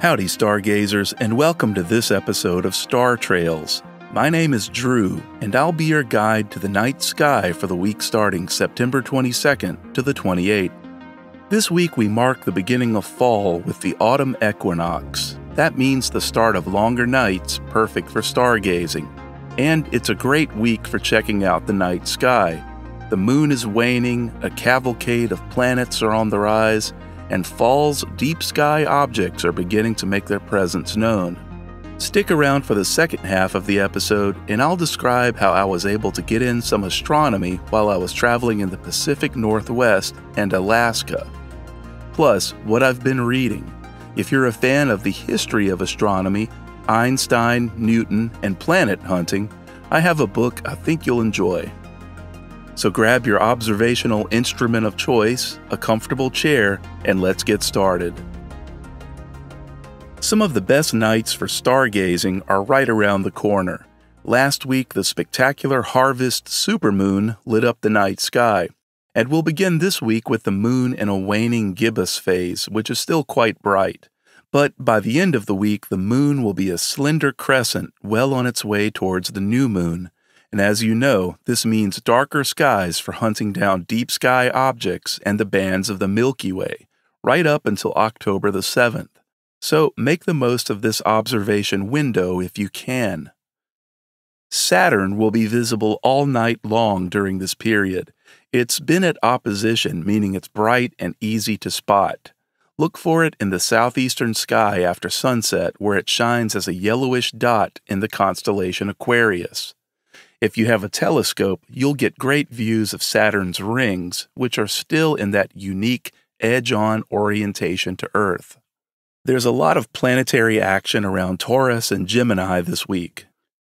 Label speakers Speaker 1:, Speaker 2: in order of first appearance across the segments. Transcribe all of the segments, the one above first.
Speaker 1: Howdy, stargazers, and welcome to this episode of Star Trails. My name is Drew, and I'll be your guide to the night sky for the week starting September 22nd to the 28th. This week we mark the beginning of fall with the autumn equinox. That means the start of longer nights, perfect for stargazing. And it's a great week for checking out the night sky. The moon is waning, a cavalcade of planets are on the rise, and fall's deep sky objects are beginning to make their presence known. Stick around for the second half of the episode, and I'll describe how I was able to get in some astronomy while I was traveling in the Pacific Northwest and Alaska. Plus, what I've been reading. If you're a fan of the history of astronomy, Einstein, Newton, and planet hunting, I have a book I think you'll enjoy. So grab your observational instrument of choice, a comfortable chair, and let's get started. Some of the best nights for stargazing are right around the corner. Last week, the spectacular harvest supermoon lit up the night sky, and we'll begin this week with the moon in a waning gibbous phase, which is still quite bright. But by the end of the week, the moon will be a slender crescent well on its way towards the new moon. And as you know, this means darker skies for hunting down deep sky objects and the bands of the Milky Way, right up until October the 7th. So make the most of this observation window if you can. Saturn will be visible all night long during this period. It's been at opposition, meaning it's bright and easy to spot. Look for it in the southeastern sky after sunset, where it shines as a yellowish dot in the constellation Aquarius. If you have a telescope, you'll get great views of Saturn's rings, which are still in that unique edge-on orientation to Earth. There's a lot of planetary action around Taurus and Gemini this week.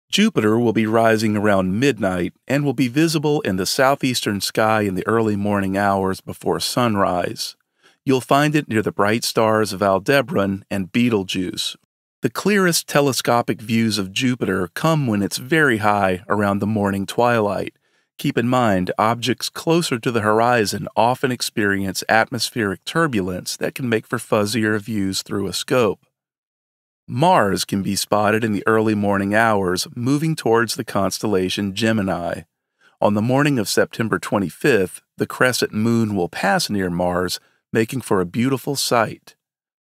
Speaker 1: Jupiter will be rising around midnight and will be visible in the southeastern sky in the early morning hours before sunrise. You'll find it near the bright stars of Aldebaran and Betelgeuse. The clearest telescopic views of Jupiter come when it's very high around the morning twilight. Keep in mind, objects closer to the horizon often experience atmospheric turbulence that can make for fuzzier views through a scope. Mars can be spotted in the early morning hours, moving towards the constellation Gemini. On the morning of September 25th, the crescent moon will pass near Mars, making for a beautiful sight.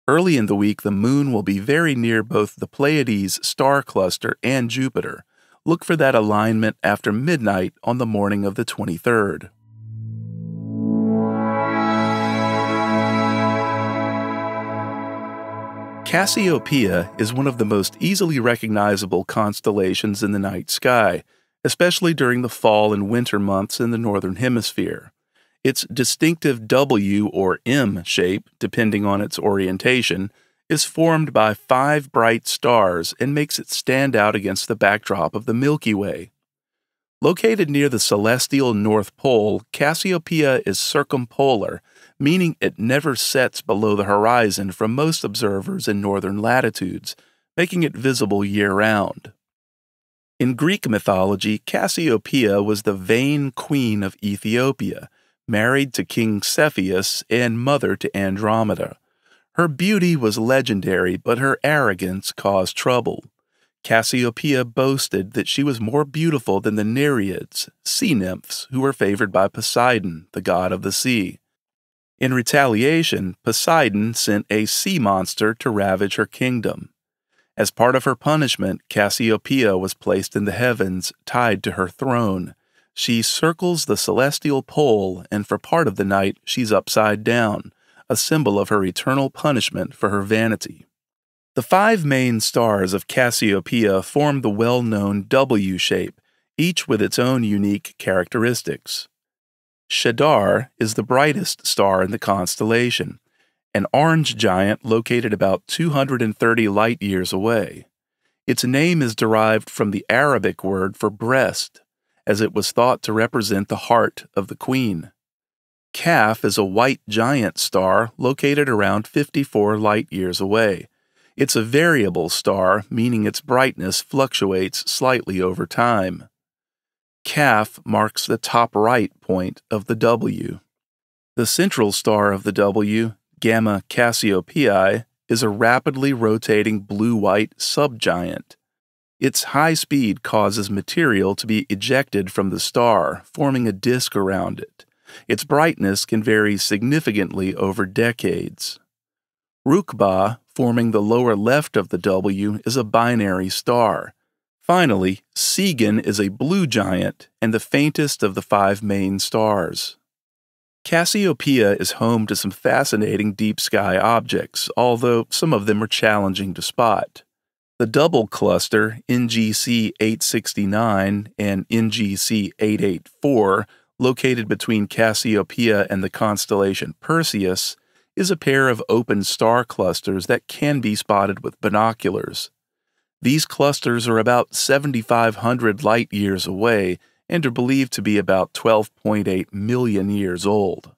Speaker 1: Early in the week, the moon will be very near both the Pleiades star cluster and Jupiter. Look for that alignment after midnight on the morning of the 23rd. Cassiopeia is one of the most easily recognizable constellations in the night sky, especially during the fall and winter months in the Northern Hemisphere. Its distinctive W or M shape, depending on its orientation, is formed by 5 bright stars and makes it stand out against the backdrop of the Milky Way. Located near the celestial North Pole, Cassiopeia is circumpolar, meaning it never sets below the horizon for most observers in northern latitudes, making it visible year-round. In Greek mythology, Cassiopeia was the vain queen of Ethiopia, married to King Cepheus and mother to Andromeda. Her beauty was legendary, but her arrogance caused trouble. Cassiopeia boasted that she was more beautiful than the Nereids, sea nymphs who were favored by Poseidon, the god of the sea. In retaliation, Poseidon sent a sea monster to ravage her kingdom. As part of her punishment, Cassiopeia was placed in the heavens, tied to her throne. She circles the celestial pole, and for part of the night she's upside down, a symbol of her eternal punishment for her vanity. The 5 main stars of Cassiopeia form the well-known W shape, each with its own unique characteristics. Shadar is the brightest star in the constellation, an orange giant located about 230 light-years away. Its name is derived from the Arabic word for breast, as it was thought to represent the heart of the queen. Kaf is a white giant star located around 54 light-years away. It's a variable star, meaning its brightness fluctuates slightly over time. Kaf marks the top right point of the W. The central star of the W, Gamma Cassiopeiae, is a rapidly rotating blue-white subgiant. Its high speed causes material to be ejected from the star, forming a disk around it. Its brightness can vary significantly over decades. Rukba, forming the lower left of the W, is a binary star. Finally, Sigan is a blue giant and the faintest of the 5 main stars. Cassiopeia is home to some fascinating deep sky objects, although some of them are challenging to spot. The double cluster NGC 869 and NGC 884, located between Cassiopeia and the constellation Perseus, is a pair of open star clusters that can be spotted with binoculars. These clusters are about 7,500 light-years away and are believed to be about 12.8 million years old.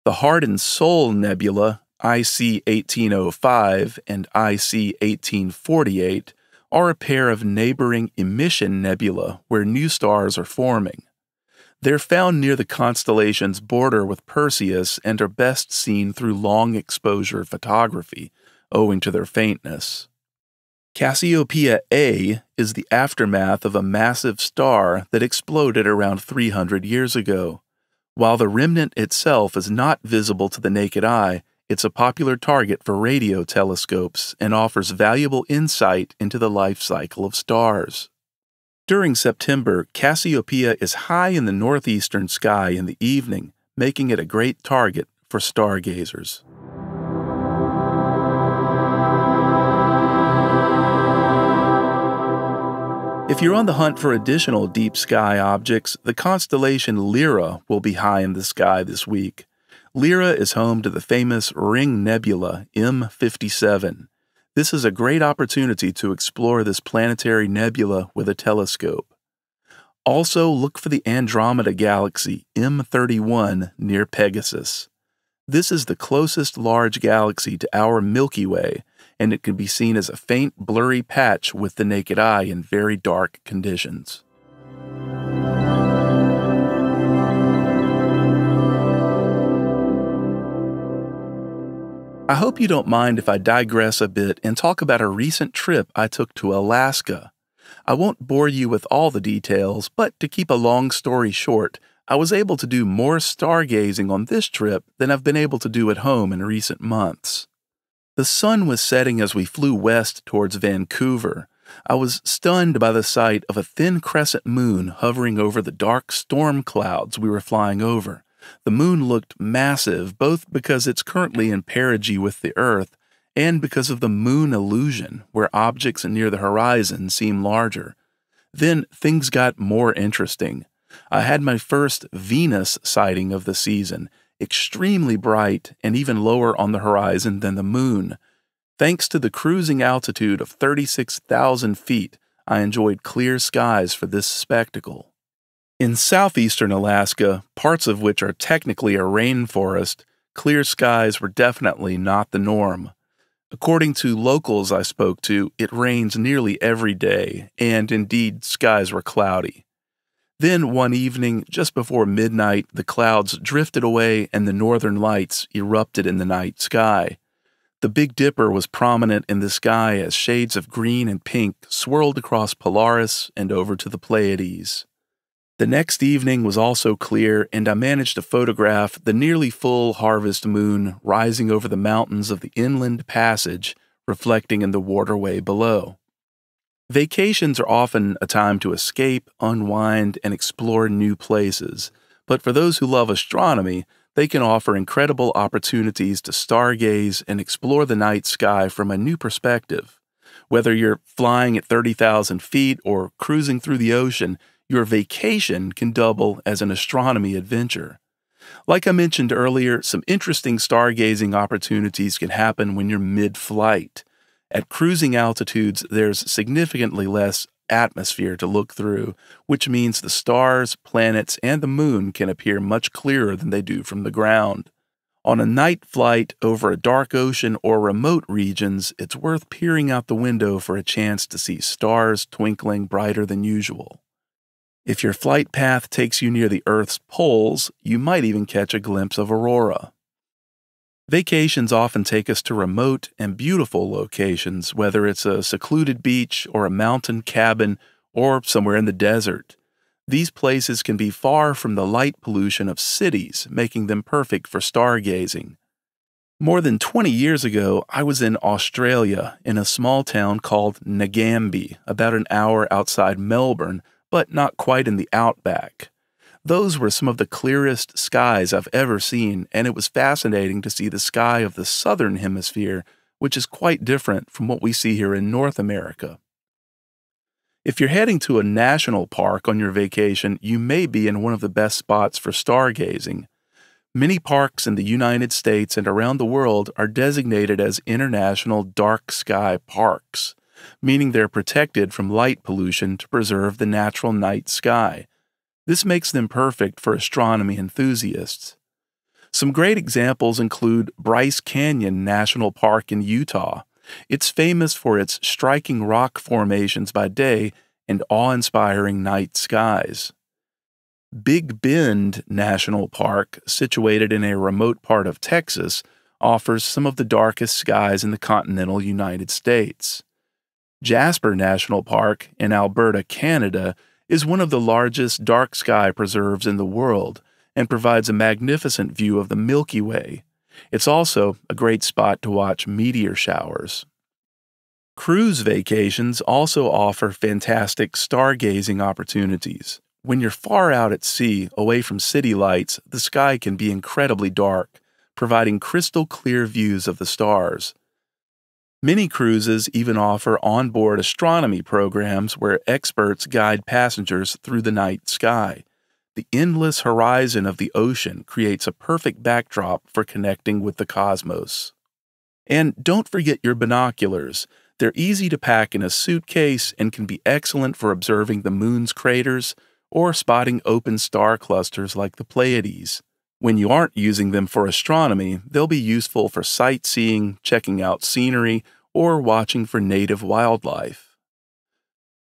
Speaker 1: The Heart and Soul Nebula, IC 1805 and IC 1848, are a pair of neighboring emission nebula where new stars are forming. They're found near the constellation's border with Perseus and are best seen through long-exposure photography, owing to their faintness. Cassiopeia A is the aftermath of a massive star that exploded around 300 years ago. While the remnant itself is not visible to the naked eye, it's a popular target for radio telescopes and offers valuable insight into the life cycle of stars. During September, Cassiopeia is high in the northeastern sky in the evening, making it a great target for stargazers. If you're on the hunt for additional deep sky objects, the constellation Lyra will be high in the sky this week. Lyra is home to the famous Ring Nebula M57. This is a great opportunity to explore this planetary nebula with a telescope. Also, look for the Andromeda Galaxy M31 near Pegasus. This is the closest large galaxy to our Milky Way, and it can be seen as a faint, blurry patch with the naked eye in very dark conditions. I hope you don't mind if I digress a bit and talk about a recent trip I took to Alaska. I won't bore you with all the details, but to keep a long story short, I was able to do more stargazing on this trip than I've been able to do at home in recent months. The sun was setting as we flew west towards Vancouver. I was stunned by the sight of a thin crescent moon hovering over the dark storm clouds we were flying over. The moon looked massive, both because it's currently in perigee with the Earth and because of the moon illusion, where objects near the horizon seem larger. Then things got more interesting. I had my first Venus sighting of the season, extremely bright and even lower on the horizon than the moon. Thanks to the cruising altitude of 36,000 feet, I enjoyed clear skies for this spectacle. In southeastern Alaska, parts of which are technically a rainforest, clear skies were definitely not the norm. According to locals I spoke to, it rains nearly every day, and indeed skies were cloudy. Then one evening, just before midnight, the clouds drifted away and the northern lights erupted in the night sky. The Big Dipper was prominent in the sky as shades of green and pink swirled across Polaris and over to the Pleiades. The next evening was also clear, and I managed to photograph the nearly full harvest moon rising over the mountains of the Inland Passage, reflecting in the waterway below. Vacations are often a time to escape, unwind, and explore new places, but for those who love astronomy, they can offer incredible opportunities to stargaze and explore the night sky from a new perspective. Whether you're flying at 30,000 feet or cruising through the ocean, your vacation can double as an astronomy adventure. Like I mentioned earlier, some interesting stargazing opportunities can happen when you're mid-flight. At cruising altitudes, there's significantly less atmosphere to look through, which means the stars, planets, and the moon can appear much clearer than they do from the ground. On a night flight over a dark ocean or remote regions, it's worth peering out the window for a chance to see stars twinkling brighter than usual. If your flight path takes you near the Earth's poles, you might even catch a glimpse of aurora. Vacations often take us to remote and beautiful locations, whether it's a secluded beach or a mountain cabin or somewhere in the desert. These places can be far from the light pollution of cities, making them perfect for stargazing. More than 20 years ago, I was in Australia in a small town called Ngambie, about an hour outside Melbourne, but not quite in the outback. Those were some of the clearest skies I've ever seen, and it was fascinating to see the sky of the southern hemisphere, which is quite different from what we see here in North America. If you're heading to a national park on your vacation, you may be in one of the best spots for stargazing. Many parks in the United States and around the world are designated as international dark sky parks, meaning they're protected from light pollution to preserve the natural night sky. This makes them perfect for astronomy enthusiasts. Some great examples include Bryce Canyon National Park in Utah. It's famous for its striking rock formations by day and awe-inspiring night skies. Big Bend National Park, situated in a remote part of Texas, offers some of the darkest skies in the continental United States. Jasper National Park in Alberta, Canada, is one of the largest dark sky preserves in the world and provides a magnificent view of the Milky Way. It's also a great spot to watch meteor showers. Cruise vacations also offer fantastic stargazing opportunities. When you're far out at sea, away from city lights, the sky can be incredibly dark, providing crystal clear views of the stars. Many cruises even offer onboard astronomy programs where experts guide passengers through the night sky. The endless horizon of the ocean creates a perfect backdrop for connecting with the cosmos. And don't forget your binoculars. They're easy to pack in a suitcase and can be excellent for observing the moon's craters or spotting open star clusters like the Pleiades. When you aren't using them for astronomy, they'll be useful for sightseeing, checking out scenery, or watching for native wildlife.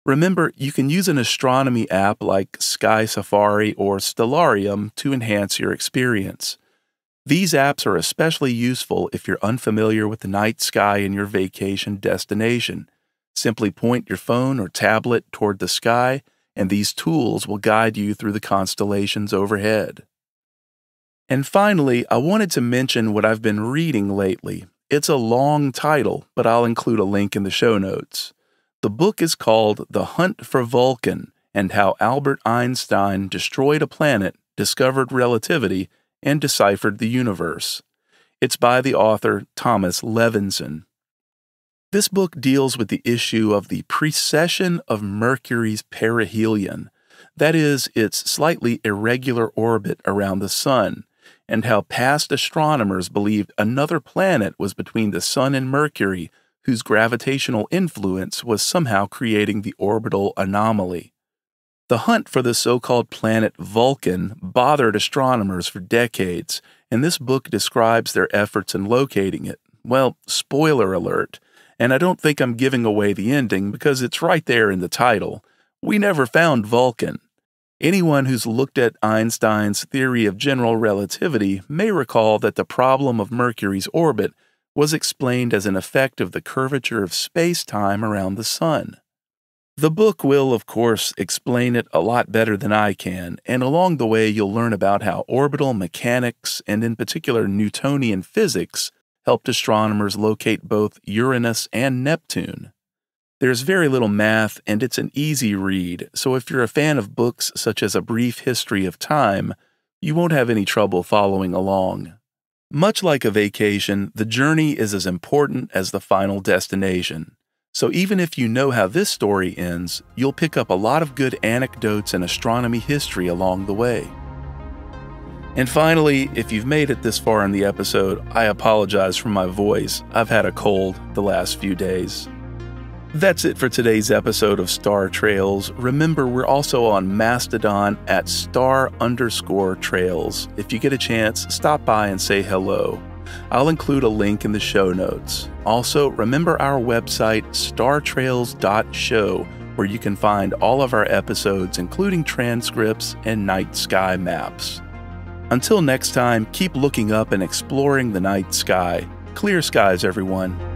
Speaker 1: Remember, you can use an astronomy app like Sky Safari or Stellarium to enhance your experience. These apps are especially useful if you're unfamiliar with the night sky in your vacation destination. Simply point your phone or tablet toward the sky, and these tools will guide you through the constellations overhead. And finally, I wanted to mention what I've been reading lately. It's a long title, but I'll include a link in the show notes. The book is called The Hunt for Vulcan and How Albert Einstein Destroyed a Planet, Discovered Relativity, and Deciphered the Universe. It's by the author Thomas Levinson. This book deals with the issue of the precession of Mercury's perihelion, that is, its slightly irregular orbit around the Sun, and how past astronomers believed another planet was between the Sun and Mercury, whose gravitational influence was somehow creating the orbital anomaly. The hunt for the so-called planet Vulcan bothered astronomers for decades, and this book describes their efforts in locating it. Well, spoiler alert, and I don't think I'm giving away the ending because it's right there in the title. We never found Vulcan. Anyone who's looked at Einstein's theory of general relativity may recall that the problem of Mercury's orbit was explained as an effect of the curvature of space-time around the Sun. The book will, of course, explain it a lot better than I can, and along the way you'll learn about how orbital mechanics, and in particular Newtonian physics, helped astronomers locate both Uranus and Neptune. There's very little math, and it's an easy read, so if you're a fan of books such as A Brief History of Time, you won't have any trouble following along. Much like a vacation, the journey is as important as the final destination. So even if you know how this story ends, you'll pick up a lot of good anecdotes and astronomy history along the way. And finally, if you've made it this far in the episode, I apologize for my voice. I've had a cold the last few days. That's it for today's episode of Star Trails. Remember, we're also on Mastodon at *_trails. If you get a chance, stop by and say hello. I'll include a link in the show notes. Also, remember our website, startrails.show, where you can find all of our episodes, including transcripts and night sky maps. Until next time, keep looking up and exploring the night sky. Clear skies, everyone.